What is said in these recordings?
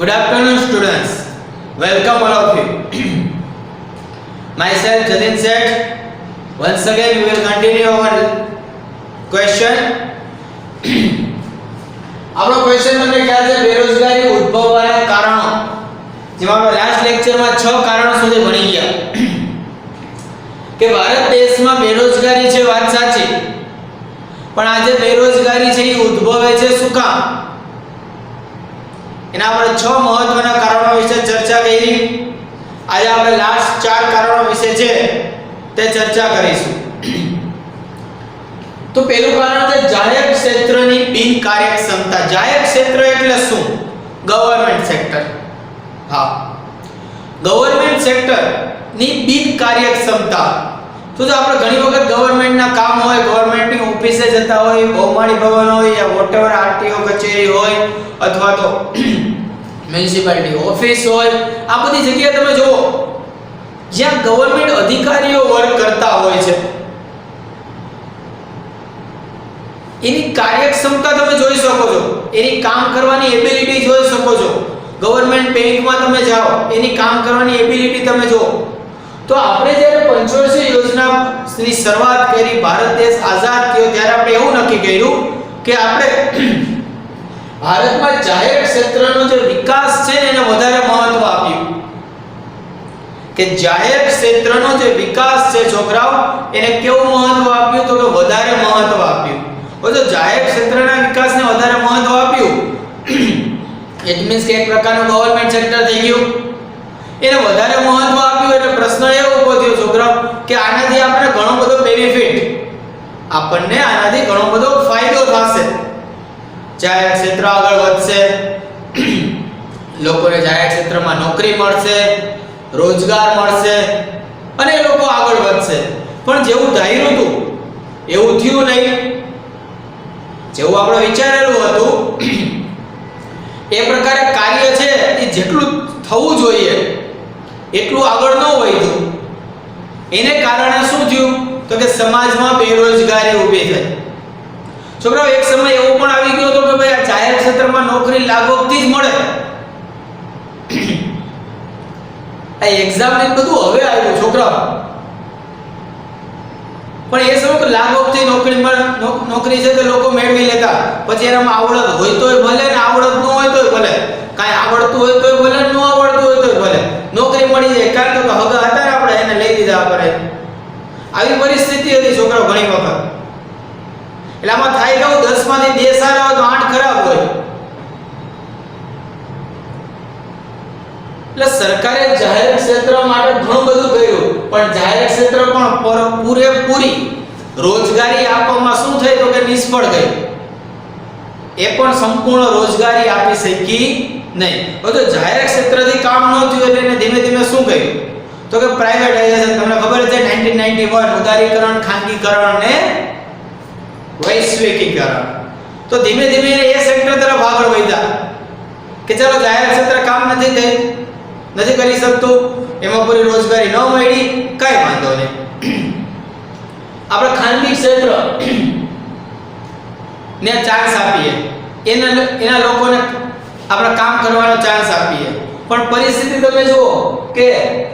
Good afternoon, students. Welcome all of you. Myself Jatin Seth. Once again, we will continue our question. આપણો question તમને ખ્યાલ છે બેરોજગારી ઉદ્ભવવાના કારણો, જેમાં આપણે લાસ્ટ લેક્ચરમાં 6 કારણો સુધી ભણી ગયા કે ભારત દેશમાં બેરોજગારી છે, વાત સાચી, પણ આજે બેરોજગારી છે એ ઉદ્ભવે છે શું કામ? એના આપણે 6 મહત્વના કારણો વિશે ચર્ચા કરી. આજે આપણે લાસ્ટ 4 કારણો વિશે છે તે ચર્ચા કરીશું. તો પહેલું કારણ છે જાહેર ક્ષેત્રની બિનકાર્યક્ષમતા. જાહેર ક્ષેત્ર એટલે શું? Government sector. હા, ગવર્નમેન્ટ સેક્ટરની બિનકાર્યક્ષમતા. તો જો આપણે ઘણી વખત ગવર્નમેન્ટના કામ હોય, ગવર્નમેન્ટની ઓફિસે જતા હોય, બહુમાળી ભવન હોય યા વોટેવર આરટીઓ કચેરી હોય અથવા તો મ્યુનિસિપાલિટી ઓફિસ હોય, આ બધી જગ્યાએ તમે જુઓ જ્યાં ગવર્નમેન્ટ અધિકારીઓ વર્ક કરતા હોય છે, એની કાર્યક્ષમતા તમે જોઈ શકો છો, એની કામ કરવાની એબિલિટી જોઈ શકો છો. ગવર્નમેન્ટ બેંકમાં તમે જાઓ, એની કામ કરવાની એબિલિટી તમે જુઓ. તો આપણે જ્યારે પંચવર્ષીય યોજનાની શરૂઆત કરી, ભારત દેશ આઝાદ થયો ત્યારે આપણે એવું નક્કી કર્યું કે આપણે ભારતમાં જાહેર ક્ષેત્રનો જે વિકાસ છે એને વધારે મહત્વ આપ્યું. કે જાહેર ક્ષેત્રનો જે વિકાસ છે છોકરાઓ, એને કેવું મહત્વ આપ્યું? તો કે વધારે મહત્વ આપ્યું. તો જાહેર ક્ષેત્રના વિકાસને વધારે મહત્વ આપ્યું, ઇટ મીન્સ કે એક પ્રકારનું ગવર્નમેન્ટ સેક્ટર થઈ ગયું, એને વધારે મહત્વ આપ્યું. એટલે પ્રશ્ન એ ઊભો થયો છોકરાઓ કે આનાથી આપણે ઘણો બધો બેનિફિટ, આપણને આનાથી ઘણો બધો ફાયદો થશે. જાહેર ક્ષેત્ર આગળ વધશે, લોકોને જાહેર ક્ષેત્રમાં નોકરી મળશે, રોજગાર મળશે અને એ લોકો આગળ વધશે. પણ જેવું ધાર્યું હતું એવું થયું નહીં. જેવું આપણે વિચારેલું હતું એ પ્રકારે કાર્ય છે એ જેટલું થવું જોઈએ એટલું આગળ ન વધ્યું. એને કારણે શું થયું? તો કે સમાજમાં બેરોજગારી ઊભી થઈ. છોકરાઓ, એક સમય એવો પણ આવી ગયો હતો કે ભાઈ આ જાહેર ક્ષેત્રમાં નોકરી લાગવગથી જ મળે. આ એક્ઝામ ને બધું હવે આવ્યું છોકરાઓ, પણ એ સમય લાગવગથી નોકરી છે તે લોકો મેળવી લેતા. પછી એનામાં આવડત હોય તોય ભલે ને આવડત ન હોય તોય ભલે, કાંઈ આવડતું હોય તોય ભલે, ન આવડતું હોય તોય ભલે, નોકરી મળી જાય. કારણ કે હગા હતા ને આપણે, એને લઈ દીધા આપણે. આવી પરિસ્થિતિ હતી છોકરાઓ ઘણી વખત. એટલે આમાં થાય કેવું, 10 માંથી 2 સારા હોય તો 8 ખરાબ હોય. એટલે સરકારે જાહેર ક્ષેત્ર માટે ઘણું બધું કર્યું, પણ જાહેર ક્ષેત્ર પણ પૂરેપૂરી રોજગારી આપવામાં શું થઈ? તો કે નિષ્ફળ ગઈ. એ પણ સંપૂર્ણ રોજગારી આપી શકી નહીં. તો જાહેર ક્ષેત્રથી કામ ન થયું એટલે એને ધીમે ધીમે શું કર્યું? તો કે પ્રાઇવેટાઇઝેશન. તમને ખબર છે 1991 ઉદારીકરણ, ખાનગીકરણ અને વૈશ્વિકીકરણ. તો ધીમે ધીમે એ સેક્ટર તરફ આગળ વધ્યા કે ચાલો જાહેર ક્ષેત્ર કામ નથી કરી શકતું, એમાં પૂરી રોજગારી ન મળી, કઈ વાંધો નહીં, આપણે ખાનગી ક્ષેત્ર ને ચાન્સ આપીએ, એના લોકોને આપણે કામ કરવાનો ચાન્સ આપીએ. પણ પરિસ્થિતિ તમે જુઓ કે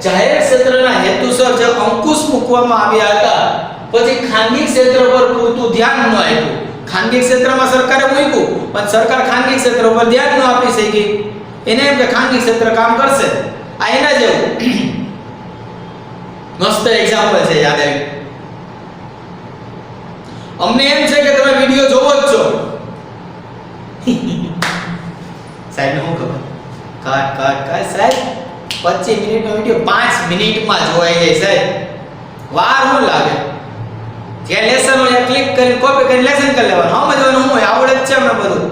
જાહેર ક્ષેત્રના હેતુસર જે અંકુશ મૂકવામાં આવ્યા હતા, પછી ખાનગી ક્ષેત્ર પર પૂરતું ધ્યાન ન આપ્યું. ખાનગી ક્ષેત્રમાં સરકારે મૂક્યું, પણ સરકાર ખાનગી ક્ષેત્ર પર ધ્યાન ન આપી શકી. એને એમ કે ખાનગી ક્ષેત્ર કામ કરશે. આ એના જેવું મસ્ત એક્ઝામ્પલ છે, યાદ આવ્યું. અમને એમ છે કે તમે વિડિયો જોવો જ છો. સાહેબ ને શું ખબર, કાટ સાહેબ 25 મિનિટનો વિડિયો 5 મિનિટમાં જોવાઈ જાય સાહેબ. વાર શું લાગે? જે લેસન હોય ક્લિક કરીને કોપી કરીને લેસન કરી લેવાનું. સમજવાનું હોય, આવડે જ છે અમને બધું.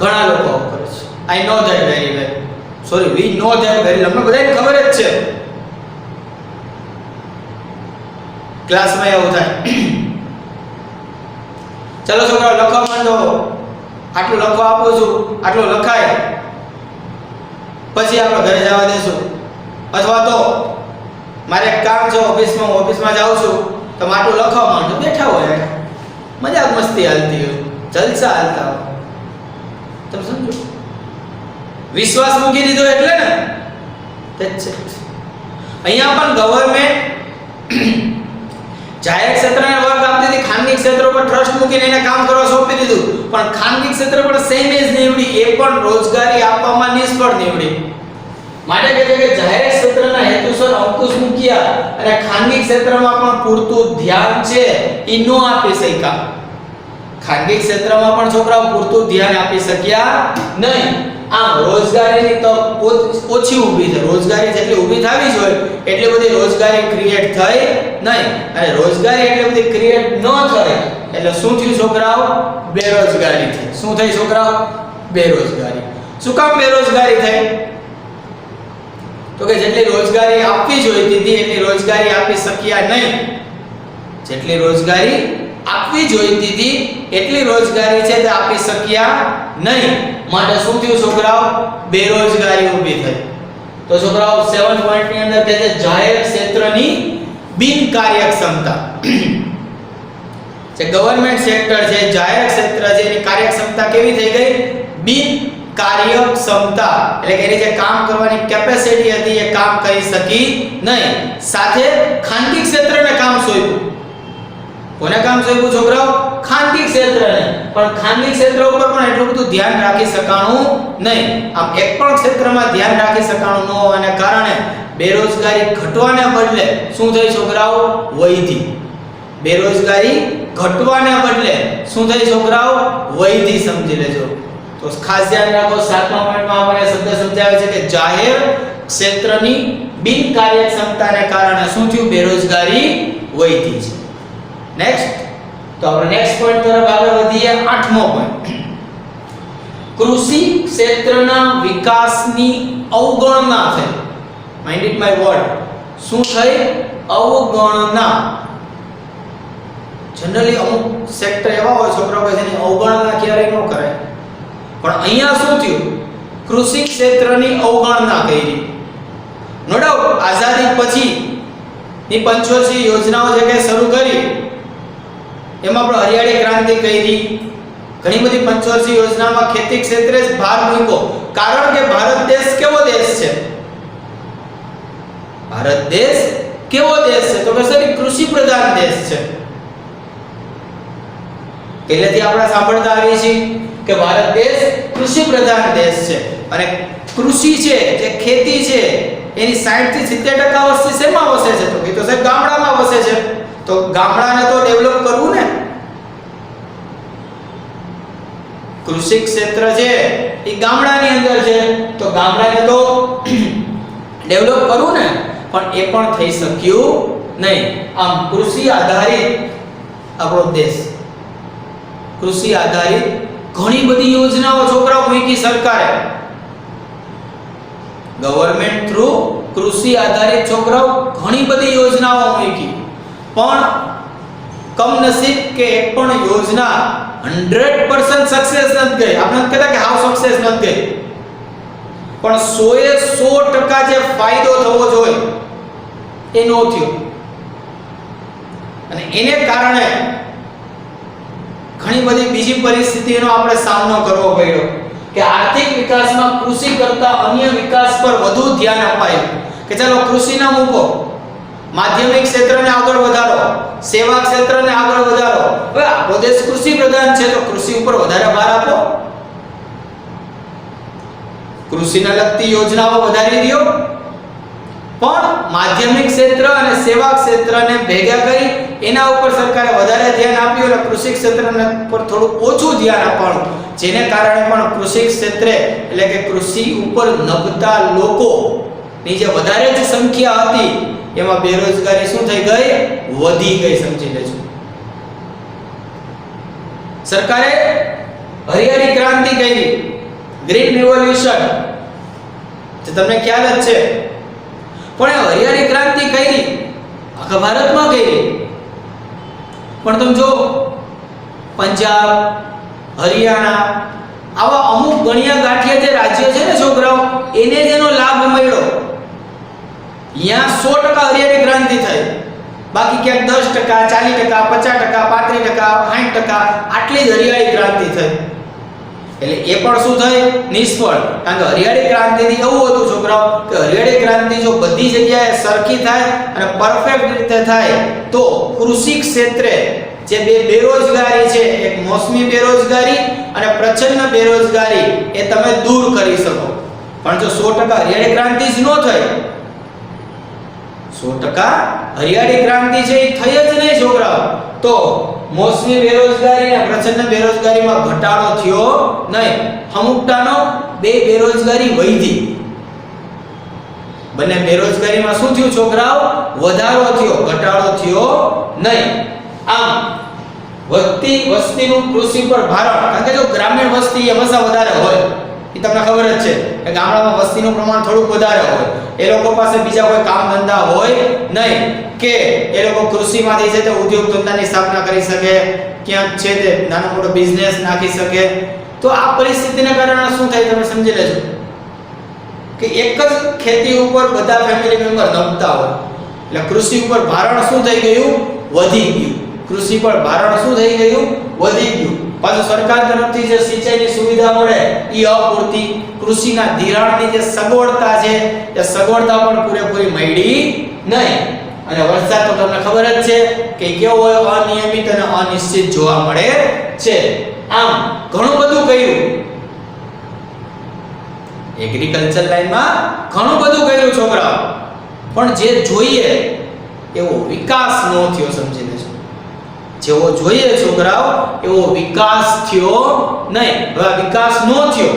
ઘણા લોકો કરે છે. I know that very well. Sorry, we know that very well. અમને બધાને ખબર જ છે. ક્લાસમાં એવું થાય. ચલો છોકરાઓ, લખવા માંડો. આટલું લખવા આપું છું, આટલું લખાય પછી આપણે ઘરે જવા દેશું. અથવા તો મારે એક કામ છે ઓફિસમાં જાઉં છું, તો આટલું લખવા માંડો. બેઠા હોય, મજાક મસ્તી હાલતી હોય, જલસા હાલતા હોય. તમે સમજો, વિશ્વાસ મૂકી દીધો એટલે ને તે જ છે. અહીંયા પણ ગવર્નમેન્ટ જાહેર ક્ષેત્રને વર્ક આપતી હતી, ખાનગી ક્ષેત્ર પર ટ્રસ્ટ મૂકીને એને કામ કરવા સોંપી દીધું, પણ ખાનગી ક્ષેત્ર પર સેમ એજ નીવડી, એ પણ રોજગારી આપવામાં નિષ્ફળ નીવડી. માટે કહે છે કે જાહેર ક્ષેત્રના હેતુસર અંકુશ મૂક્યા અને ખાનગી ક્ષેત્રમાં પણ પૂરતું ધ્યાન છે એ ન આપી શક્યા. ખાનગી ક્ષેત્રમાં પણ છોકરાઓ પૂરતું ધ્યાન આપી શક્યા નહીં. આમ રોજગારીની તક ઓછી ઊભી થઈ. રોજગારી જેટલી ઊભી થવી જોઈએ એટલી બધી રોજગારી ક્રિએટ થઈ નહીં, અને રોજગારી એટલી બધી ક્રિએટ ન થઈ એટલે શું થયું છોકરાઓ? બેરોજગારી થઈ. શું થઈ છોકરાઓ? બેરોજગારી. શું કામ બેરોજગારી થઈ? તો કે જેટલી રોજગારી આપવી જોઈતી હતી એટલી રોજગારી આપી શક્યા નહીં. જેટલી રોજગારી આપવી જોઈતી હતી એટલી રોજગારી છે તે આપી શક્યા નહીં. માટે શું થયું છોકરાઓ? બેરોજગારી ઊભી થઈ. તો છોકરાઓ 7 પોઈન્ટ ની અંદર કહે છે જાહેર ક્ષેત્રની બિનકાર્યક્ષમતા. જે ગવર્નમેન્ટ સેક્ટર છે, જાહેર ક્ષેત્ર છે, એની કાર્યક્ષમતા કેવી થઈ ગઈ? બિન કાર્યક્ષમતા. એટલે કે એની જે કામ કરવાની કેપેસિટી હતી એ કામ કરી શકી નહીં. સાથે ખાનગી ક્ષેત્રને કામ સોંપ્યું. કોને કામ સોંપ્યું છોકરાઓ? ખાનગી ક્ષેત્રને. પણ ખાનગી ક્ષેત્ર ઉપર પણ એટલું બધું ધ્યાન રાખી શકાણું નહીં. આમ એક પણ ક્ષેત્રમાં ધ્યાન રાખી શકાણું ન હોવાને કારણે બેરોજગારી ઘટવાને બદલે શું થઈ છોકરાઓ? વધી. બેરોજગારી ઘટવાને બદલે શું થઈ છોકરાઓ? વધી. સમજી લેજો. તો ખાસ ધ્યાન રાખો, 7મા પોઈન્ટમાં આપણે શબ્દ સમજાવે છે કે જાહેર ક્ષેત્રની બિનકાર્યક્ષમતાને કારણે શું થયું? બેરોજગારી વધી છે. નેક્સ્ટ, તો આપણે નેક્સ્ટ પોઈન્ટ તરફ આગળ વધીએ. 8મો પોઈન્ટ, કૃષિ ક્ષેત્રના વિકાસની અવગણના થઈ. Mind it my word. શું થઈ? અવગણના. જનરલી અમુક સેક્ટર એવા હોય છોકરાઓ કે જેની અવગણના ક્યારેય ન કરે, પણ અહીંયા શું થયું? કૃષિ ક્ષેત્રની અવગણના કરી. નો ડાઉટ આઝાદી પછી ની 75 યોજનાઓ જે કે શરૂ કરી એમાં પણ હરિયાળી ક્રાંતિ કરી. ઘણી બધી 75 યોજનામાં ખેતી ક્ષેત્રે જ ભાર મૂક્યો. કારણ કે ભારત દેશ કેવો દેશ છે? ભારત દેશ કેવો દેશ છે? તો કે સર કૃષિ પ્રધાન દેશ છે. પહેલેથી આપણે સાંભળતા આવીએ છીએ કે ભારત દેશ કૃષિ પ્રધાન દેશ છે, અને કૃષિ છે જે ખેતી છે એની 60 થી 70% વસ્તી શેમાં વસે છે? તો કે તો સાહેબ ગામડામાં વસે છે. તો ગામડાને તો ડેવલપ કરવું ને. કૃષિ ક્ષેત્ર છે એ ગામડાની અંદર છે, તો ગામડાને તો ડેવલપ કરવું ને. પણ એ પણ થઈ શક્યું નહીં. આમ કૃષિ આધારિત આપણો દેશ, કૃષિ આધારિત ઘણી બધી યોજનાઓ છોકરાઓ મૂકી સરકારે. ગવર્નમેન્ટ થ્રુ કૃષિ આધારિત છોકરાઓ ઘણી બધી યોજનાઓ મૂકી, પણ કમનસીબ કે એક પણ યોજના 100% સક્સેસ નથી ગઈ. આપણે કહેતા કે હાવ સક્સેસ નથી ગઈ, પણ 100% જે ફાયદો થવો જોઈએ એ નો થયો. અને એને કારણે ઘણી બધી બીજી પરિસ્થિતિનો આપણે સામનો કરવો પડ્યો કે આર્થિક વિકાસમાં કૃષિ કરતા અન્ય વિકાસ પર વધુ ધ્યાન અપાયું. કે ચાલો કૃષિના મૂકો, માધ્યમિક ક્ષેત્રને આગળ વધારો, સેવા ક્ષેત્રને આગળ વધારો. હવે આપણો દેશ કૃષિ પ્રધાન છે તો કૃષિ ઉપર વધારે ભાર આપો, કૃષિને લગતી યોજનાઓ વધારી દો. પણ માધ્યમિક ક્ષેત્ર અને સેવા ક્ષેત્રને ભેગા કરી એના ઉપર સરકારે વધારે ધ્યાન આપ્યું અને કૃષિ ક્ષેત્રને પર થોડું ઓછું ધ્યાન આપવાનું, જેને કારણે પણ કૃષિ ક્ષેત્રે એટલે કે કૃષિ ઉપર નભતા લોકોની જે વધારે જ સંખ્યા હતી એમાં બેરોજગારી શું થઈ ગઈ? વધી ગઈ. સમજી લેજો. સરકારે હરિયાળી ક્રાંતિ કરી, ગ્રીન રિવોલ્યુશન, જે તમને ખ્યાલ જ છે. પણ એ હરિયાળી ક્રાંતિ કરી આખા ભારતમાં કરી, પણ તમે જો પંજાબ, હરિયાણા આવા અમુક ગણ્યા ગાંઠિયા જે રાજ્યો છે ને છોકરાઓ, એને જ એનો લાભ મળ્યો. અહીંયા 100% હરિયાળી ક્રાંતિ થઈ, બાકી ક્યાંક 10%, 40%, 50%, 35%, 60% આટલી જ હરિયાળી ક્રાંતિ થઈ. એટલે એ પણ શું થાય? નિષ્ફળ. કારણ કે હરિયાળી ક્રાંતિથી એવું હતું છોકરાઓ કે હરિયાળી ક્રાંતિ જો બધી જગ્યાએ સરખી થાય અને પરફેક્ટ રીતે થાય તો કૃષિ ક્ષેત્રે જે બે બેરોજગારી છે, એક મોસમી બેરોજગારી અને પ્રચંડ બેરોજગારી, એ તમે દૂર કરી શકો. પણ જો 100% હરિયાળી ક્રાંતિ જ ન થઈ, 100% હરિયાળી ક્રાંતિ છે એ થઈ જ નહીં છોકરાઓ, તો મોસમી બેરોજગારી અને પ્રચંડ બેરોજગારીમાં ઘટાડો થયો નહીં. અમુકટાનો બે બેરોજગારી વધી. બંને બેરોજગારીમાં શું થયું છોકરાઓ? વધારો થયો, ઘટાડો થયો નહીં. આમ વધતી વસ્તીનું કૃષિ પર ભારણ, કારણ કે જો ગ્રામીણ વસ્તી હંમેશા વધારે હોય, એ તમને ખબર જ છે કે ગામડામાં વસ્તીનું પ્રમાણ થોડુંક વધારે હોય, એ લોકો પાસે બીજા કોઈ કામ ધંધા હોય નહીં કે એ લોકો કૃષિમાંથી છે તે ઉદ્યોગ ધંધાની સ્થાપના કરી શકે, ક્યાંક છે તે નાનો મોટો બિઝનેસ નાખી શકે. તો આ પરિસ્થિતિને કારણે શું થાય તમે સમજી લેજો કે એક જ ખેતી ઉપર બધા ફેમિલી મેમ્બર નમતા હોય, એટલે કૃષિ ઉપર ભારણ શું થઈ ગયું? વધી ગયું. કૃષિ પર ભારણ શું થઈ ગયું? વધી ગયું. પાછું સરકાર તરફથી જે સિંચાઈની સુવિધા મળે એ અપૂરતી, કૃષિના ધિરાણની જે સગવડતા છે એ સગવડતા પણ પૂરેપૂરી મળી નહીં. અને વરસાદ તો તમને ખબર જ છે કે કેવો હોય? અનિયમિત અને અનિશ્ચિત જોવા મળે છે. આમ ઘણું બધું કર્યું એગ્રીકલ્ચર લાઈનમાં, ઘણું બધું કર્યું છોકરાઓ, પણ જે જોઈએ એવો વિકાસ ન થયો. સમજી લેજો, જેવો જોઈએ છોકરાઓ એવો વિકાસ થયો નહીં. હવે વિકાસ ન થયો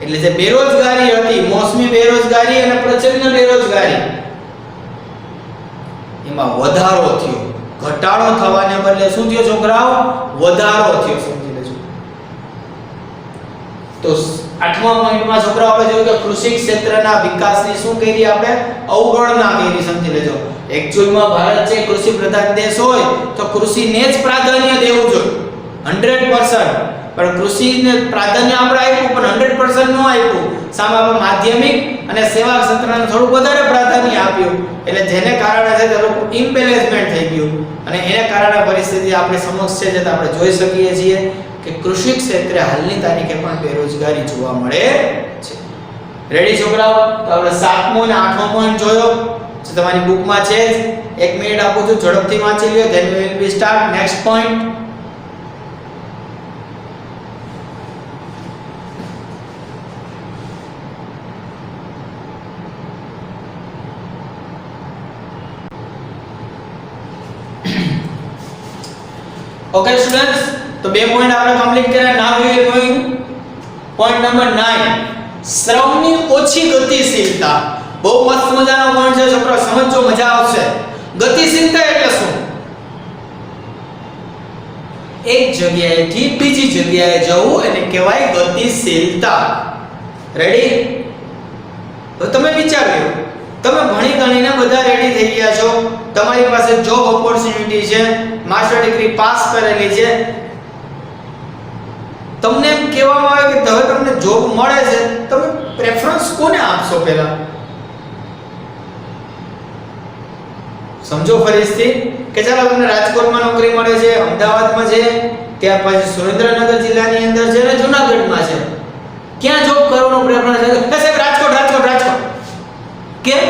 એટલે જે બેરોજગારી હતી, મોસમી બેરોજગારી અને પ્રચંડ બેરોજગારી, એમાં વધારો થયો. ઘટાડો થવાને બદલે શું થયો છોકરાઓ? વધારો થયો. સમજી લેજો. તો 8મા પોઈન્ટમાં છોકરાઓ આપણે જોયું કે કૃષિ ક્ષેત્રના વિકાસની શું કરી? આપણે અવગણના કરી. સમજી લેજો. એકચ્યુઅલમાં ભારત છે કૃષિ પ્રધાન દેશ હોય તો કૃષિને જ પ્રાધાન્ય દેવું જોઈએ 100%. પણ કૃષિને પ્રાધાન્ય આપણે આપ્યું પણ 100% ન આપ્યું. સામે આપણે માધ્યમિક અને સેવા ક્ષેત્રને થોડું વધારે પ્રાધાન્ય આપ્યું, એટલે જેને કારણે છે તે લોકો ઇમ્બેલેન્સમેન્ટ થઈ ગયું અને એને કારણે પરિસ્થિતિ આપણી સમક્ષ છે જે આપણે જોઈ શકીએ છીએ કે કૃષિ ક્ષેત્રે હાલની તારીખે પણ બેરોજગારી જોવા મળે છે. રેડી છોકરાઓ? તો આપણે 7મો અને 8મો પોઈન્ટ જોયો, જે તમારી બુકમાં છે. 1 મિનિટ આપું છું, ઝડપથી વાંચી લ્યો. Then we will be start next point. Okay students, તો 2 પોઈન્ટ આપણે કમ્પ્લીટ કર્યા. Now we will going point number 9, શ્રમની ઓછી ગતિશીલતા. બહુ મસ્ત મજાનો પોઈન્ટ છે છોકરો, સમજો, મજા આવશે. ગતિશીલતા એટલે શું? એક જગ્યાએથી બીજી જગ્યાએ જવું એને કહેવાય ગતિશીલતા. રેડી? તો તમે વિચાર્યો, તમે ભણી ગણીને બધા રેડી થઈ ગયા છો, તમારી પાસે જોબ ઓપોર્ચ્યુનિટી છે, માસ્ટર ડિગ્રી પાસ કરેલી છે, તમને એમ કહેવામાં આવે કે હવે તમને જોબ મળે છે, તમે પ્રેફરન્સ કોને આપશો? પહેલા સમજો ફરીથી કે ચાલો તમને રાજકોટમાં નોકરી મળે છે, અમદાવાદમાં છે, ત્યાર પછી સુરેન્દ્રનગર જિલ્લાની અંદર છે અને જૂનાગઢમાં છે. ક્યાં જોબ કરવાનો પ્રેફરન્સ છે? સાહેબ રાજકોટ, રાજકોટ, રાજકોટ. કેમ?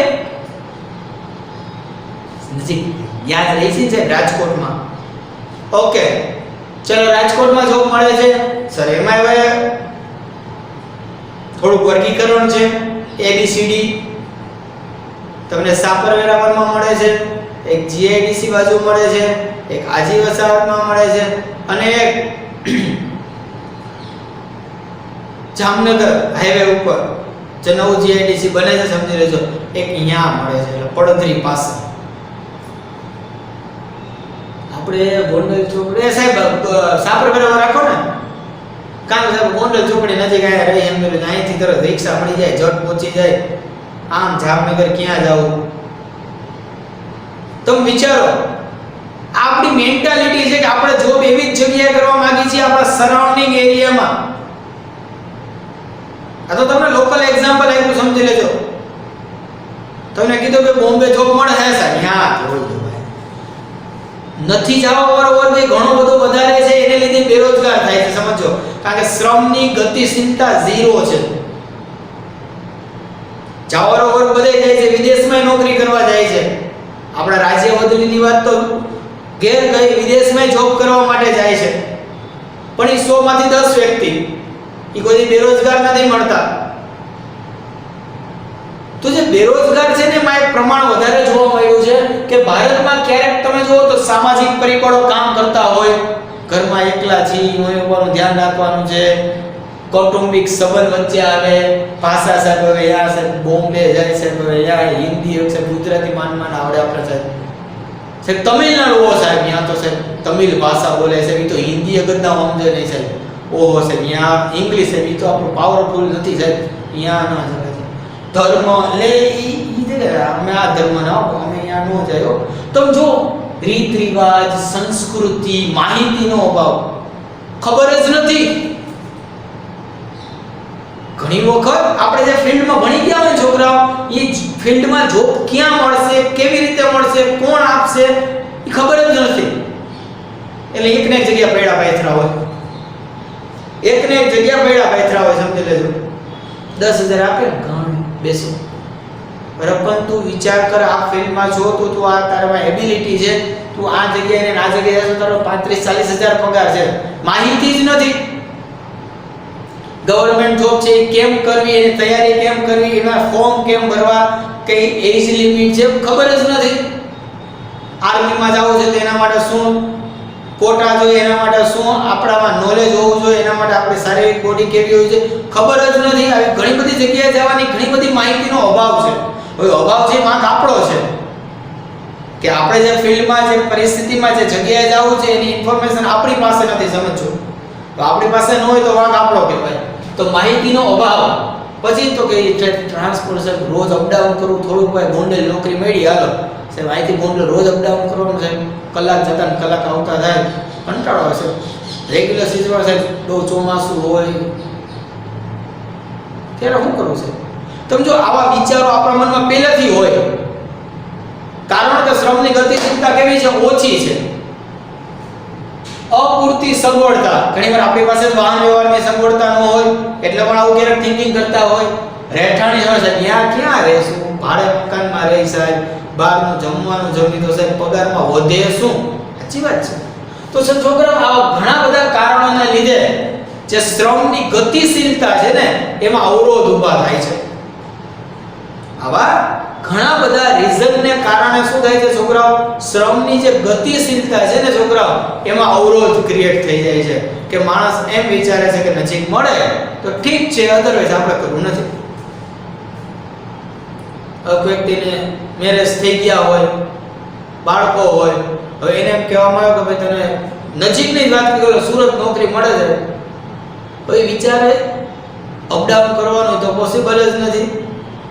નજીક યાદ રહી છે રાજકોટમાં. ઓકે, ચલો રાજકોટમાં જોબ મળે છે સર, એમાં હવે થોડુંક વર્ગીકરણ છે. ABCD તમને સાપરવેરામાં મળે છે, એક GIDC બાજુ મળે છે, એક આજી વસાહતમાં મળે છે અને એક જામનગર હાઈવે ઉપર જે નવું GIDC બને છે, સમજી લેજો, એક અહીંયા મળે છે, એટલે પડધરી પાસે. આપણે ગોંડલ ચોકડી સાહેબ સાપરવેરામાં રાખો ને, કામ સાહેબ ગોંડલ ચોકડી નજીક આયા રહી એમ તો અહીંથી તરત રિક્ષા મળી જાય, ઝટ પહોંચી જાય. આમ જામનગર ક્યાં જાવું? તમે વિચારો, આપણી મેન્ટાલિટી છે કે આપણે જોબ એવી જ જગ્યાએ કરવા માંગી છીએ આપણા સરાઉન્ડિંગ એરિયામાં. આ તો તમને લોકલ એક્ઝામ્પલ આપ્યું, સમજી લેજો. તમને કીધું કે બોમ્બે જોબ મળે છે સાહેબ, યા થોડું ભાઈ નથી જવા વાળો વર્ગ ઘણો બધો વધારે છે, એને લીધે બેરોજગાર થાય છે, સમજો. કારણ કે શ્રમની ગતિશીલતા 0 છે. જવારો વર્ગ બધે જાય છે, વિદેશમાં નોકરી કરવા જાય છે. આપણા રાજ્ય બદલીની વાત તો ઘેર ગઈ, વિદેશમાં જોબ કરવા માટે જાય છે. પણ એ 100 માંથી 10 વ્યક્તિ એ કોઈ બેરોજગાર નથી મળતા. તો જે બેરોજગાર છે ને એમાં એક પ્રમાણ વધારે જોવા મળ્યું છે કે ભારતમાં ક્યારેક તમે જુઓ તો સામાજિક પરિબળો કામ કરતા હોય, ઘરમાં એકલા છીએ, એનું ધ્યાન રાખવાનું છે, કૌટુંબિક સંબંધ વચ્ચે આવે, ભાષા સાહેબ હવે યા સાહેબ બોમ્બે જાય છે, હવે યા હિન્દી છે, ગુજરાતી માન આવડે આપણે સાહેબ તમિલનાડુ હો સાહેબ, ત્યાં તો સાહેબ તમિલ ભાષા બોલે છે, એ તો હિન્દી અગત્યના સમજે નહીં સાહેબ. ઓહો સાહેબ ત્યાં ઇંગ્લિશ છે, એ તો આપણું પાવરફુલ નથી સાહેબ, ત્યાં ના જાય. ધર્મ એટલે ઈ અમે આ ધર્મ ના અમે અહીંયા નો જાય. તમે જો રીત રિવાજ, સંસ્કૃતિ, માહિતીનો અભાવ, ખબર જ નથી. ઘણી વખત આપણે જે ફિલ્ડમાં ભણી ગયા હોય છોકરાઓ, એ ફિલ્ડમાં જોબ ક્યાં મળશે, કેવી રીતે મળશે, કોણ આપશે, એ ખબર જ નથી. એટલે એક ને એક જગ્યા પૈડા પાથરા હોય, એક ને એક જગ્યા પૈડા પાથરા હોય, સમજી લેજો. 10,000 આપે ઘણ બેસો, બરાબર. પણ તું વિચાર કર, આ ફિલ્ડમાં છો તો તું આ તારામાં એબિલિટી છે, તું આ જગ્યાએ ને આ જગ્યાએ છો, તારો 35-40,000 પગાર છે, માહિતી જ નથી. ગવર્નમેન્ટ જોબ છે કેમ કરવી, એની તૈયારી કેમ કરવી, એના ફોર્મ કેમ ભરવા, કઈ એજ લિમિટ છે ખબર જ નથી. આર્મીમાં જવું છે તો એના માટે શું કોટા જોઈએ, એના માટે શું આપણામાં નોલેજ હોવું જોઈએ, એના માટે આપણી શારીરિક બોડી કેવી હોવી જોઈએ, ખબર જ નથી. આવી ઘણી બધી જગ્યાએ જવાની ઘણી બધી માહિતીનો અભાવ છે. હવે અભાવ છે વાંક આપણો છે કે આપણે જે ફિલ્ડમાં, જે પરિસ્થિતિમાં, જે જગ્યાએ જવું છે એની ઇન્ફોર્મેશન આપણી પાસે નથી, સમજો. તો આપણી પાસે ન હોય તો વાંક આપણો કહેવાય. તો માહિતીનો અભાવ. પછી તો કે ટ્રાન્સપોર્ટેશન રોજ અપડાઉન કરવું, થોડુંક ભાઈ ગોંડલ નોકરી મળી, હાલો સાહેબ અહીંથી ગોંડલ રોજ અપડાઉન કરવાનું સાહેબ, કલાક જતા ને કલાક આવતા થાય, કંટાળો આવે સાહેબ. રેગ્યુલર સિઝનમાં સાહેબ બહુ ચોમાસું હોય ત્યારે શું કરવું સાહેબ? તમે જો આવા વિચારો આપણા મનમાં પહેલેથી હોય, કારણ કે શ્રમની ગતિશીલતા કેવી છે, ઓછી છે. અપૂરતી સગવડતા, ઘણીવાર આપણી પાસે વાહન વ્યવહારની સગવડતા ન હોય એટલે પણ આવું ક્યારેક થિંકિંગ કરતા હોય. રહેઠાણની સમસ્યા, ત્યાં ક્યાં રહેશું, ભાડે મકાનમાં રહી સાહેબ, બહારનું જમવાનું જમી તો સાહેબ પગારમાં વધે શું? સાચી વાત છે. તો સર છોકરાઓ આવા ઘણા બધા કારણોના લીધે જે શ્રમની ગતિશીલતા છે ને એમાં અવરોધ ઊભા થાય છે. આવા ઘણા બધા રીઝનને કારણે શું થાય છે છોકરાઓ, શ્રમની જે ગતિશીલતા છે ને છોકરાઓ એમાં અવરોધ ક્રિએટ થઈ જાય છે કે માણસ એમ વિચારે છે કે નજીક મળે તો ઠીક છે, અધરવાઇઝ આપણે કરવું નથી. એક વ્યક્તિને મેરેજ થઈ ગયા હોય, બાળકો હોય, હવે એને એમ કહેવામાં આવ્યું કે ભાઈ તને નજીકની જ વાત કરી, સુરત નોકરી મળે છે, હવે વિચારે અપડાઉન કરવાનું તો પોસિબલ જ નથી.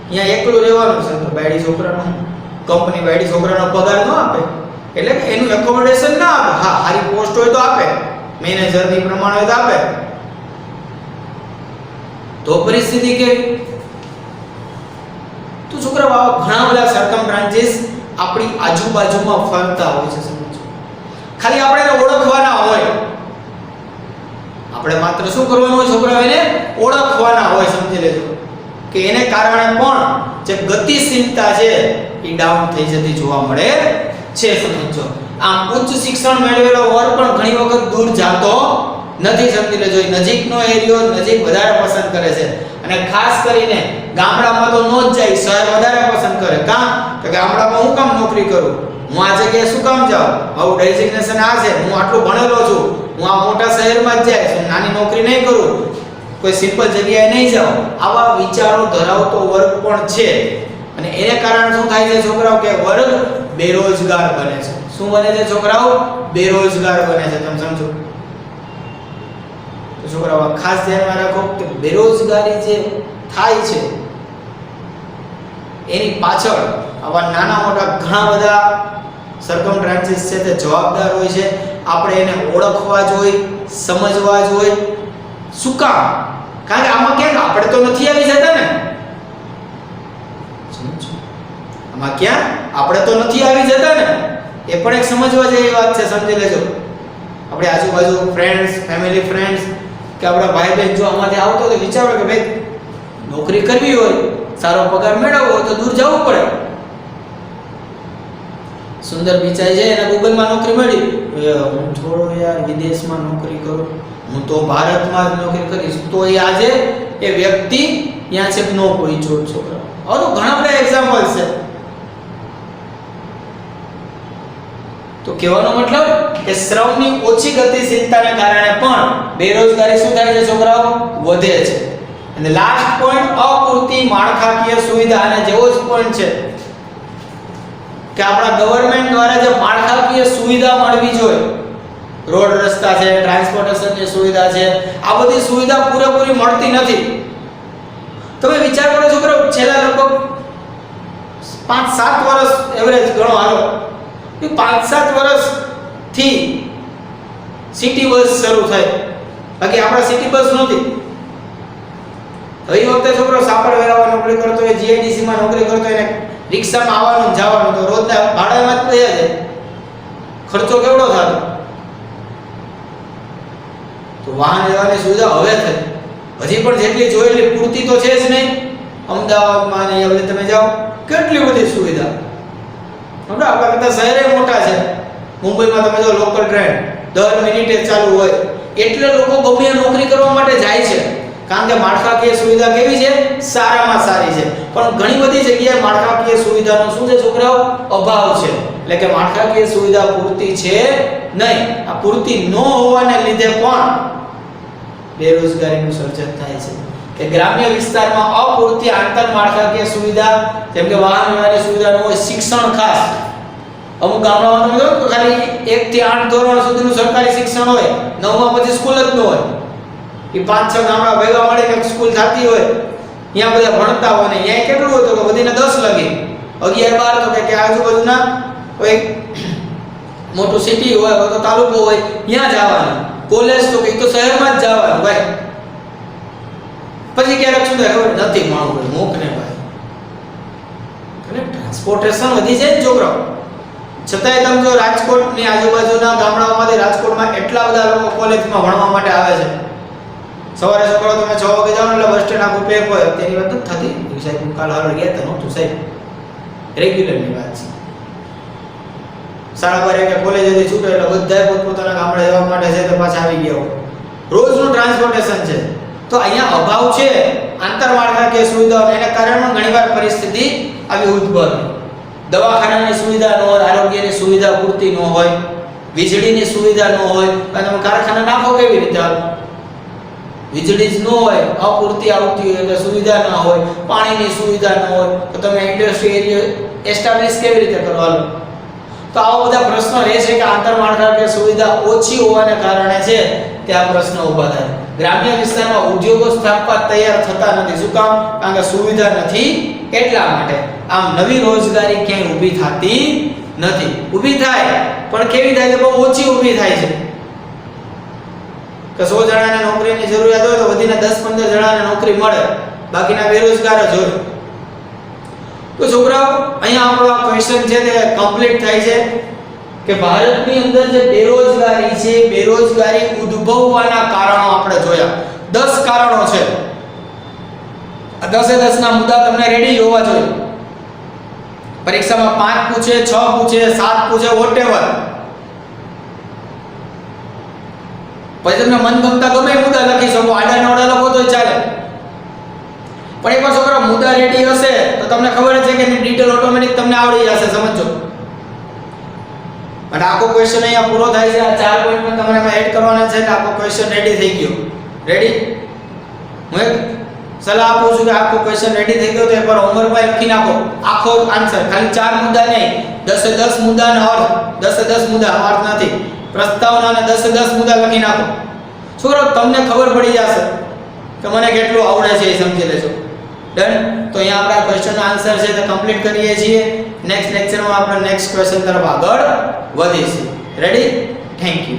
અહીંયા એકલું રહેવાનું છે તો બાયડી છોકરાનો કંપની બાયડી છોકરાનો પગાર ન આપે, એટલે કે એનું એકોમોડેશન ના આપે. હા, સારી પોસ્ટ હોય તો આપે, મેનેજરની પ્રમાણે હોય તો આપે. તો પરિસ્થિતિ કેવી? તો છોકરાઓ આવા ઘણા બધા સર્કમસ્ટાન્સીસ આપણી આજુબાજુમાં ફરતા હોય છે, સમજો. ખાલી આપણે એને ઓળખવાના હોય, આપણે માત્ર શું કરવાનું હોય છોકરાઓ, એને ઓળખવાના હોય, સમજી લેજો કે એને કારણે પણ જે ગતિશીલતા છે એ ડાઉન થઈ જતી જોવા મળે છે, સમજો. આમ ઉચ્ચ શિક્ષણ મેળવેલો વર્ગ પણ ઘણી વખત દૂર જાતો નથી, સમજી લેજો. નજીકનો એરિયો નજીક વધારે પસંદ કરે છે, અને ખાસ કરીને ગામડામાં તો નો જ જાય, શહેર વધારે પસંદ કરે. કામ કે ગામડામાં હું કામ નોકરી કરું, હું આ જગ્યાએ શું કામ જાઉં, મારું ડેઝિગ્નેશન આ છે, હું આટલું ભણેલો છું, હું આ મોટા શહેરમાં જ જઈશ, હું નાની નોકરી નહીં કરું, કોઈ સિમ્પલ જગ્યાએ નહીં જાઉં. આવા વિચારો ધરાવતો વર્ગ પણ છે, અને એને કારણે શું થાય છે છોકરાઓ કે વર્ગ બેરોજગાર બને છે. શું બને છે છોકરાઓ? બેરોજગાર બને છે. તમે સમજો તો છોકરાઓ ખાસ ધ્યાનમાં રાખો કે બેરોજગારી જે થાય છે એની પાછળ આવા નાના મોટા ઘણા બધા સર્કમસ્ટાન્સીસ છે તે જવાબદાર હોય છે. આપણે એને ઓળખવા જોઈએ, સમજવા જોઈએ. શું કામ? કારણ કે આમાં ક્યાંક આપણે તો નથી આવી જતા ને, આમાં ક્યાં આપણે તો નથી આવી જતા ને, એ પણ એક સમજવા જેવી વાત છે, સમજી લેજો. આપણે આજુબાજુ ફ્રેન્ડ્સ, ફેમિલી ફ્રેન્ડ્સ કે આપણા ભાઈ બહેન જો આમાંથી આવતો તો વિચારો કે ભાઈ નોકરી કરવી હોય, સારો પગાર મેળવવો હોય તો દૂર જવું પડે. સુંદર બિચારી છે એને ગૂગલમાં નોકરી મળી, હું થોડો યાર વિદેશમાં નોકરી કરું, હું તો ભારતમાં જ નોકરી કરીશ, તો એ આજે એ વ્યક્તિ ત્યાં છે નો પહોંચ્યો છોકરા. હવે તો ઘણા બધા એક્ઝામ્પલ છે. તો કહેવાનો મતલબ કે શ્રમની ઓછી ગતિશીલતાને કારણે પણ બેરોજગારી શું થાય છે છોકરાઓ? વધે છે. અને લાસ્ટ પોઈન્ટ અપૂરતી માળખાકીય સુવિધા, અને જેવો જ પોઈન્ટ છે કે આપણા ગવર્નમેન્ટ દ્વારા જે માળખાકીય સુવિધા મળવી જોઈએ, રોડ રસ્તા છે, ટ્રાન્સપોર્ટેશનની સુવિધા છે, આ બધી સુવિધા પૂરેપૂરી મળતી નથી. તમે વિચાર કરો છોકરાઓ, છેલ્લા લગભગ 5-7 વર્ષ એવરેજ ગણો હાલો, 5-7 વર્ષથી સિટી બસ શરૂ થઈ, બાકી આપણા સિટી બસ નહોતી. હવે એ વખતે છોકરો સાપર વેરામાં નોકરી કરતો હોય, જીઆઈડીસી માં નોકરી કરતો હોય, એને રિક્ષામાં આવવાનું જવાનું તો રોજના ભાડામાં જ પૈયા જાય, ખર્ચો કેવડો થતો. તો વાહન વ્યવહારની સુવિધા હવે થઈ, હજી પણ જેટલી જોઈએ એટલી પૂરતી તો છે જ નહીં. અમદાવાદમાં ને હવે તમે જાઓ કેટલી બધી સુવિધા, આપણા કરતા શહેરે મોટા છે. મુંબઈમાં તમે જો લોકલ ટ્રેન દર મિનિટે ચાલુ હોય, એટલે લોકો ગમે નોકરી કરવા માટે જાય છે, કારણ કે માળખાકીય સુવિધા કેવી છે? સારામાં સારી છે. પણ ઘણી બધી જગ્યાએ માળખાકીય સુવિધાનો શું છે છોકરાઓ? અભાવ છે. એટલે કે માળખાકીય સુવિધા પૂરતી છે નહીં. આ પૂરતી ન હોવાને લીધે પણ બેરોજગારીનું સર્જન થાય છે. કે ગ્રામ્ય વિસ્તારમાં અપૂરતી આંતરમાળખાકીય સુવિધા, જેમ કે વાહન વ્યવહારની સુવિધા ન હોય, શિક્ષણ ખાસ અમુક ગામડાઓમાં તમે જોયું તો ખાલી 1 થી 8 ધોરણ સુધીનું સરકારી શિક્ષણ હોય, 9માં પછી સ્કૂલ જ ન હોય. એ 5-6 ગામડા ભેગા મળે કે સ્કૂલ થતી હોય, ત્યાં બધા ભણતા હોય ને ત્યાં કેટલું હતું કે બધીને 10 લગી 11-12 તો કે આજુબાજુના કોઈ મોટું સિટી હોય તો તાલુકો હોય ત્યાં જવાનું. કોલેજ તો કે તો શહેરમાં જ જવાનું ભાઈ. પછી ક્યારેક શું થાય ખબર નથી મળવું મોકને ભાઈ, એટલે ટ્રાન્સપોર્ટેશન વધી જાય છોકરાઓ. છતાંય તમે જો રાજકોટની આજુબાજુના ગામડાઓમાંથી રાજકોટમાં એટલા બધા લોકો કોલેજમાં ભણવા માટે આવે છે. સવારે છોકરો તમે 6 વાગે જાવ એટલે બસ સ્ટેન્ડ આખું પેક હોય. તેની વાત નથી થતી સાહેબ, કાલ હાલ ગયા તો નહોતું સાહેબ, રેગ્યુલરની વાત છે. 12:30 કે કોલેજેથી છૂટે એટલે બધાય પોતપોતાના ગામડે જવા માટે છે તો પાછા આવી ગયા હોય. રોજનું ટ્રાન્સપોર્ટેશન છે. તો અહીંયા અભાવ છે આંતરમાળખાકીય સુવિધાઓ, એના કારણે ઘણીવાર પરિસ્થિતિ આવી ઉદ્ભવે. દવાખાનાની સુવિધા ન હોય, આરોગ્યની સુવિધા પૂરતી ન હોય, વીજળીની સુવિધા ન હોય, અને તમે કારખાના નાખો કેવી રીતે? વીજળી જ ન હોય, અપૂરતી આવતી હોય એટલે સુવિધા ના હોય, પાણીની સુવિધા ન હોય તો તમે ઇન્ડસ્ટ્રી એરિયા એસ્ટાબ્લિશ કેવી રીતે કરવાનો? તો આવા બધા પ્રશ્નો રહે છે કે આંતરમાળખાકીય સુવિધા ઓછી હોવાને કારણે છે તે આ પ્રશ્ન ઊભા થાય. ગ્રામ્ય વિસ્તારમાં ઉદ્યોગો સ્થાપવા તૈયાર થતા નથી. શું કામ? કારણ કે સુવિધા નથી એટલા માટે. આમ નવી રોજગારી ક્યાંય ઊભી થતી નથી. ઊભી થાય પણ કેવી થાય છે? બહુ ઓછી ઊભી થાય છે. કે 100 જણાને નોકરીની જરૂરિયાત હોય તો વધીને 10-15 જણાને નોકરી મળે, બાકીના બેરોજગાર જ હોય. તો છોકરાઓ અહીંયા આપણો આ ક્વેશ્ચન છે તે કમ્પ્લીટ થાય છે કે ભારતની અંદર જે બેરોજગારી છે, બેરોજગારી ઉદ્ભવવાના કારણો આપણે જોયા. 10 કારણો છે. આ 10 ના મુદ્દા તમને રેડી હોવા જોઈએ. પરીક્ષામાં 5 પૂછે, 6 પૂછે, 7 પૂછે, વોટેવર. પછી તમને મનગમતા ગમે એ મુદ્દા લખી શકો, આડા નવડા લખો તોય ચાલે. પણ એકવાર છોકરા મુદ્દા રેડી હશે તો તમને ખબર છે કે એની ડિટેલ ઓટોમેટિક તમને આવડી જશે, સમજો. અને આખો ક્વેશ્ચન અહીંયા પૂરો થાય છે. આ 4 પોઈન્ટ પણ તમારે એમાં એડ કરવાના છે. આખો ક્વેશ્ચન રેડી થઈ ગયો. રેડી? હું એક સલાહ આપું છું કે આખો ક્વેશ્ચન રેડી થઈ ગયો તો એકવાર હોમવર્કમાં લખી નાખો આખો આન્સર. ખાલી 4 મુદ્દા નહીં, 10 મુદ્દાનો અર્થ, 10 મુદ્દા અર્થ નથી, પ્રસ્તાવના અને 10 મુદ્દા લખી નાખો. છોકરો તમને ખબર પડી જશે કે મને કેટલું આવડે છે એ સમજી લેજો. ડન? તો અહીંયા આપણા ક્વેશ્ચનનો આન્સર છે તે કમ્પ્લીટ કરીએ છીએ. નેક્સ્ટ લેક્ચરમાં આપણે નેક્સ્ટ ક્વેશ્ચન તરફ આગળ વધીશું. રેડી? Thank you.